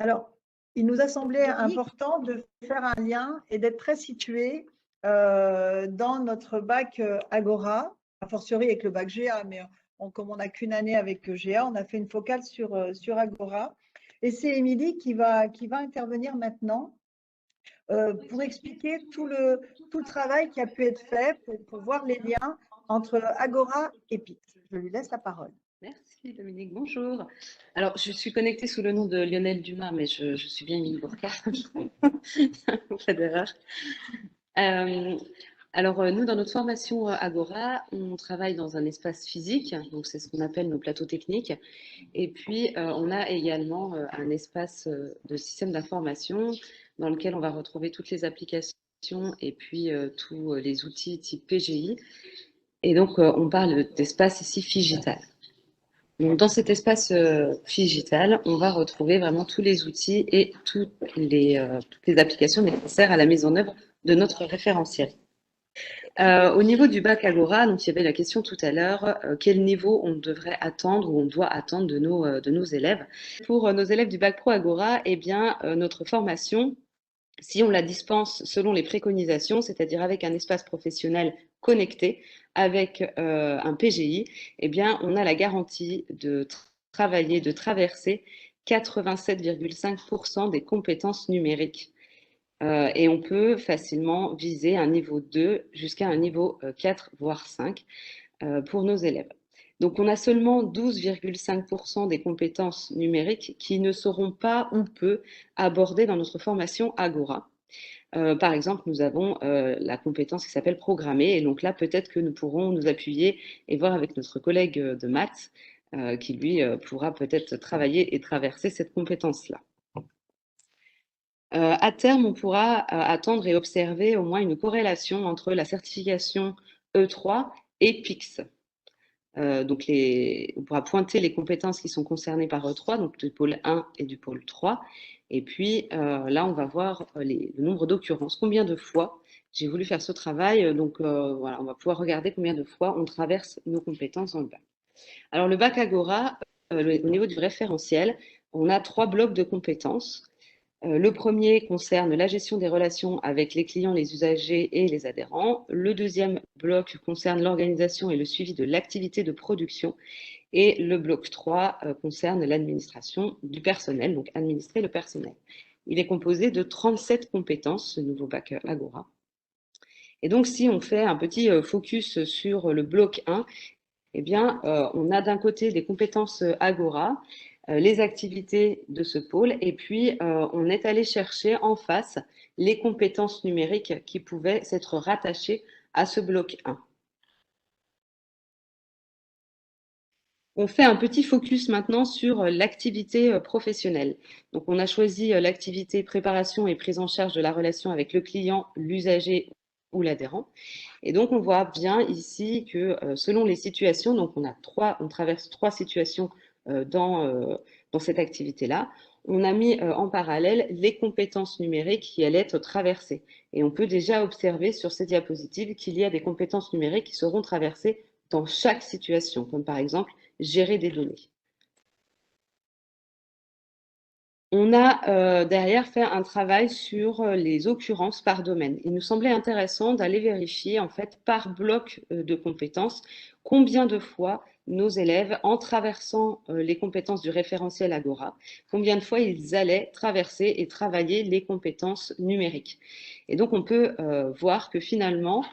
Alors, il nous a semblé Dominique, important de faire un lien et d'être très situé dans notre bac Agora, a fortiori avec le bac GA, mais comme on n'a qu'une année avec GA, on a fait une focale sur Agora. Et c'est Émilie qui va intervenir maintenant pour expliquer tout le travail qui a pu être fait pour voir les liens entre Agora et PIX. Je lui laisse la parole. merci Dominique, bonjour. Alors, je suis connectée sous le nom de Lionel Dumas, mais je suis bien Émilie Bourca. Pas d'erreur. Euh, nous, dans notre formation Agora, on travaille dans un espace physique, donc c'est ce qu'on appelle nos plateaux techniques. Et puis, on a également un espace de système d'information dans lequel on va retrouver toutes les applications et puis tous les outils type PGI. Et donc, on parle d'espace ici Figital. Donc, dans cet espace Figital, on va retrouver vraiment tous les outils et toutes les applications nécessaires à la mise en œuvre de notre référentiel. Au niveau du bac Agora, donc il y avait la question tout à l'heure, quel niveau on devrait attendre ou on doit attendre de nos élèves. Pour nos élèves du bac pro Agora, eh bien, notre formation, si on la dispense selon les préconisations, c'est-à-dire avec un espace professionnel connecté, avec un PGI, eh bien, on a la garantie de travailler, de traverser 87,5% des compétences numériques. Et on peut facilement viser un niveau 2 jusqu'à un niveau 4, voire 5 pour nos élèves. Donc on a seulement 12,5% des compétences numériques qui ne seront pas ou peu abordées dans notre formation Agora. Par exemple, nous avons la compétence qui s'appelle programmer. Et donc là, peut-être que nous pourrons nous appuyer et voir avec notre collègue de maths qui, lui, pourra peut-être travailler et traverser cette compétence-là. À terme, on pourra attendre et observer au moins une corrélation entre la certification E3 et PIX. Donc on pourra pointer les compétences qui sont concernées par E3, donc du pôle 1 et du pôle 3. Et puis là, on va voir le nombre d'occurrences, combien de fois j'ai voulu faire ce travail. Donc voilà, on va pouvoir regarder combien de fois on traverse nos compétences dans le bac. Alors le bac Agora, au niveau du référentiel, on a 3 blocs de compétences. Le premier concerne la gestion des relations avec les clients, les usagers et les adhérents. Le deuxième bloc concerne l'organisation et le suivi de l'activité de production. Et le bloc 3 concerne l'administration du personnel, donc administrer le personnel. Il est composé de 37 compétences, ce nouveau bac Agora. Et donc, si on fait un petit focus sur le bloc 1, eh bien, on a d'un côté des compétences Agora, les activités de ce pôle, et puis on est allé chercher en face les compétences numériques qui pouvaient s'être rattachées à ce bloc 1. On fait un petit focus maintenant sur l'activité professionnelle. Donc, on a choisi l'activité préparation et prise en charge de la relation avec le client, l'usager ou l'adhérent. Et donc, on voit bien ici que selon les situations, donc on traverse 3 situations dans cette activité-là. On a mis en parallèle les compétences numériques qui allaient être traversées. Et on peut déjà observer sur ces diapositives qu'il y a des compétences numériques qui seront traversées dans chaque situation, comme par exemple gérer des données. On a derrière fait un travail sur les occurrences par domaine. Il nous semblait intéressant d'aller vérifier en fait par bloc de compétences combien de fois nos élèves, en traversant les compétences du référentiel Agora, combien de fois ils allaient traverser et travailler les compétences numériques. Et donc on peut voir que finalement,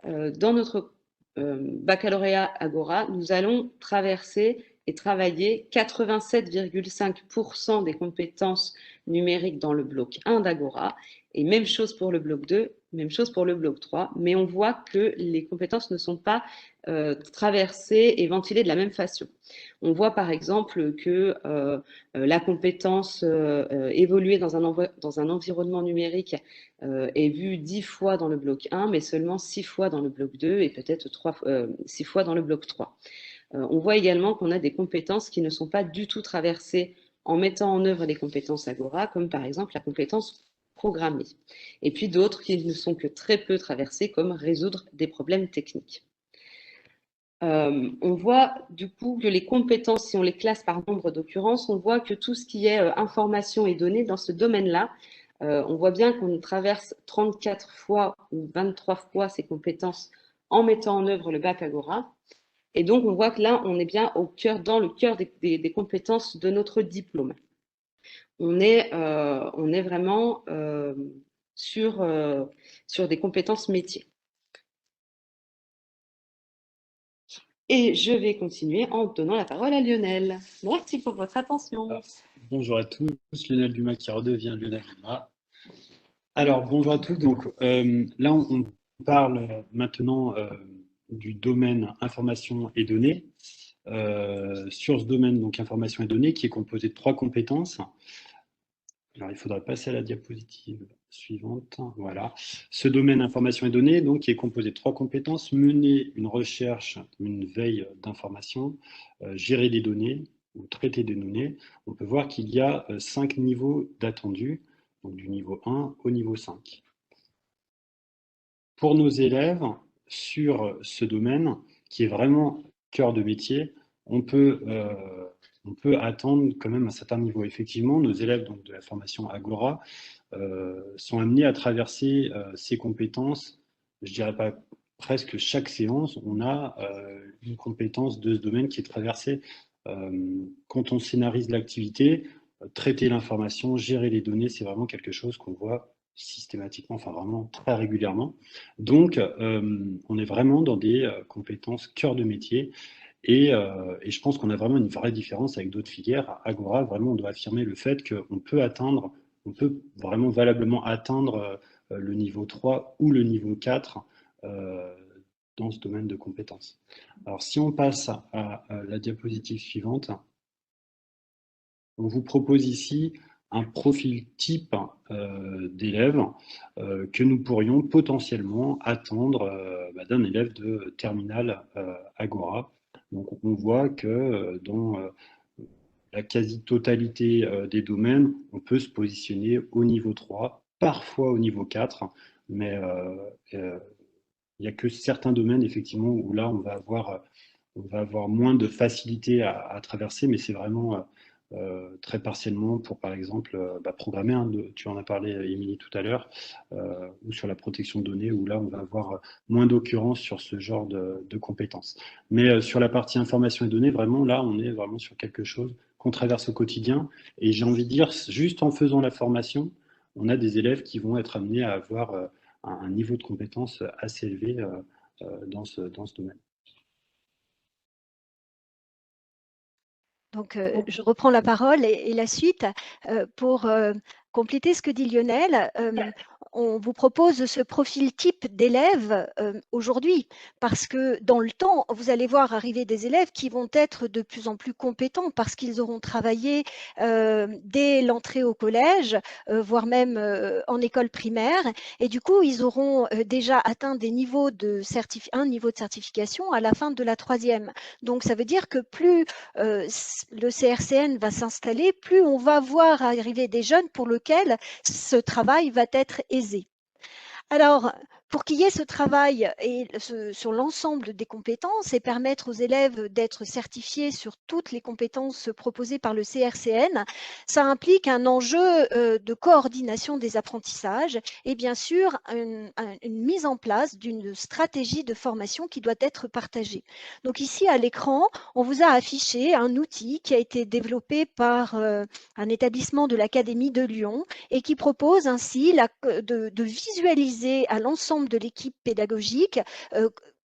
dans notre baccalauréat Agora, nous allons traverser et travailler 87,5% des compétences numériques dans le bloc 1 d'Agora, et même chose pour le bloc 2, même chose pour le bloc 3, mais on voit que les compétences ne sont pas traversées et ventilées de la même façon. On voit par exemple que la compétence évoluer dans un environnement numérique est vue 10 fois dans le bloc 1, mais seulement 6 fois dans le bloc 2 et peut-être 6 fois dans le bloc 3. On voit également qu'on a des compétences qui ne sont pas du tout traversées en mettant en œuvre les compétences Agora, comme par exemple la compétence programmer. Et puis d'autres qui ne sont que très peu traversées, comme résoudre des problèmes techniques. On voit du coup que les compétences, si on les classe par nombre d'occurrences, on voit que tout ce qui est information et données dans ce domaine-là, on voit bien qu'on traverse 34 fois ou 23 fois ces compétences en mettant en œuvre le bac Agora. Et donc, on voit que là, on est bien dans le cœur des compétences de notre diplôme. On est vraiment sur des compétences métiers. Et je vais continuer en donnant la parole à Lionel. Merci pour votre attention. Bonjour à tous, Lionel Dumas qui redevient Lionel Dumas. Alors, bonjour à tous. Donc, là, on parle maintenant du domaine information et données. Sur ce domaine, donc information et données, qui est composé de 3 compétences. Alors, il faudra passer à la diapositive suivante. Voilà. Ce domaine information et données, donc, qui est composé de 3 compétences: mener une recherche, une veille d'information, gérer des données ou traiter des données. On peut voir qu'il y a 5 niveaux d'attendus, donc du niveau 1 au niveau 5. Pour nos élèves, sur ce domaine, qui est vraiment cœur de métier, on peut attendre quand même un certain niveau. Effectivement, nos élèves donc, de la formation Agora sont amenés à traverser ces compétences, je dirais pas presque chaque séance, on a une compétence de ce domaine qui est traversée. Quand on scénarise l'activité, traiter l'information, gérer les données, c'est vraiment quelque chose qu'on voit systématiquement, enfin vraiment très régulièrement. Donc, on est vraiment dans des compétences cœur de métier. Et je pense qu'on a vraiment une vraie différence avec d'autres filières. À Agora, vraiment, on doit affirmer le fait qu'on peut atteindre, on peut vraiment valablement atteindre le niveau 3 ou le niveau 4 dans ce domaine de compétences. Alors, si on passe à la diapositive suivante, on vous propose ici un profil type d'élève que nous pourrions potentiellement attendre d'un élève de terminale Agora. Donc on voit que dans la quasi-totalité des domaines, on peut se positionner au niveau 3, parfois au niveau 4, mais il n'y a que certains domaines effectivement où là on va avoir moins de facilité à traverser, mais c'est vraiment très partiellement pour, par exemple, programmer, tu en as parlé, Émilie, tout à l'heure, ou sur la protection de données, où là, on va avoir moins d'occurrences sur ce genre de compétences. Mais sur la partie information et données, vraiment, là, on est vraiment sur quelque chose qu'on traverse au quotidien. Et j'ai envie de dire, juste en faisant la formation, on a des élèves qui vont être amenés à avoir un niveau de compétence assez élevé dans ce domaine. Donc, je reprends la parole et la suite pour compléter ce que dit Lionel. On vous propose ce profil type d'élève aujourd'hui parce que dans le temps, vous allez voir arriver des élèves qui vont être de plus en plus compétents parce qu'ils auront travaillé dès l'entrée au collège, voire même en école primaire. Et du coup, ils auront déjà atteint des niveaux un niveau de certification à la fin de la 3e. Donc, ça veut dire que plus le CRCN va s'installer, plus on va voir arriver des jeunes pour lesquels ce travail va être aisé. Alors, pour qu'il y ait ce travail sur l'ensemble des compétences et permettre aux élèves d'être certifiés sur toutes les compétences proposées par le CRCN, ça implique un enjeu de coordination des apprentissages et bien sûr une mise en place d'une stratégie de formation qui doit être partagée. Donc ici à l'écran, on vous a affiché un outil qui a été développé par un établissement de l'Académie de Lyon et qui propose ainsi de visualiser à l'ensemble de l'équipe pédagogique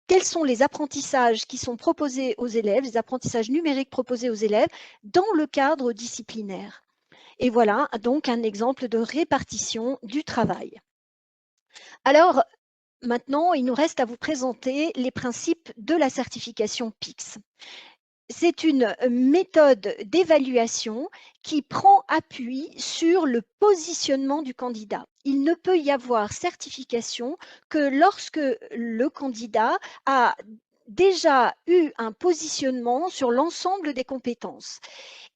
quels sont les apprentissages qui sont proposés aux élèves, les apprentissages numériques proposés aux élèves dans le cadre disciplinaire. Et voilà donc un exemple de répartition du travail. Alors, maintenant, il nous reste à vous présenter les principes de la certification PICS. C'est une méthode d'évaluation qui prend appui sur le positionnement du candidat. Il ne peut y avoir certification que lorsque le candidat a déjà eu un positionnement sur l'ensemble des compétences.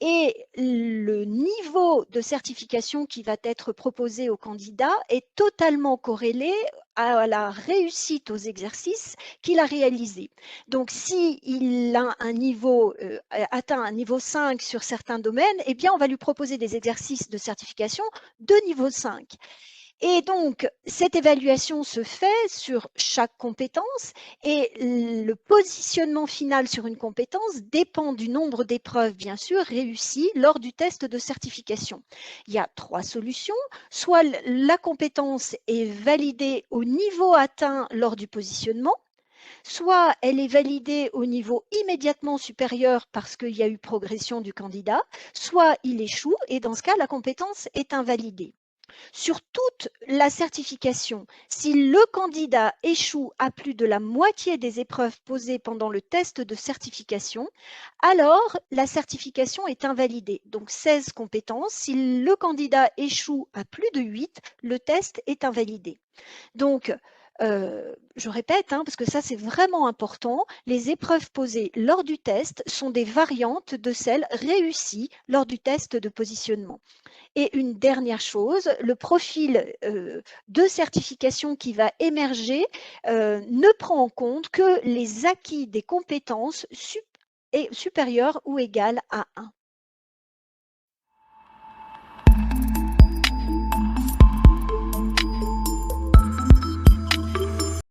Et le niveau de certification qui va être proposé au candidat est totalement corrélé à la réussite aux exercices qu'il a réalisés. Donc, s'il a un niveau, atteint un niveau 5 sur certains domaines, eh bien, on va lui proposer des exercices de certification de niveau 5. Et donc, cette évaluation se fait sur chaque compétence et le positionnement final sur une compétence dépend du nombre d'épreuves, bien sûr, réussies lors du test de certification. Il y a 3 solutions. Soit la compétence est validée au niveau atteint lors du positionnement, soit elle est validée au niveau immédiatement supérieur parce qu'il y a eu progression du candidat, soit il échoue et dans ce cas, la compétence est invalidée. Sur toute la certification, si le candidat échoue à plus de la moitié des épreuves posées pendant le test de certification, alors la certification est invalidée. Donc 16 compétences. Si le candidat échoue à plus de 8, le test est invalidé. Donc, je répète, parce que ça c'est vraiment important, les épreuves posées lors du test sont des variantes de celles réussies lors du test de positionnement. Et une dernière chose, le profil de certification qui va émerger ne prend en compte que les acquis des compétences supérieures ou égales à 1.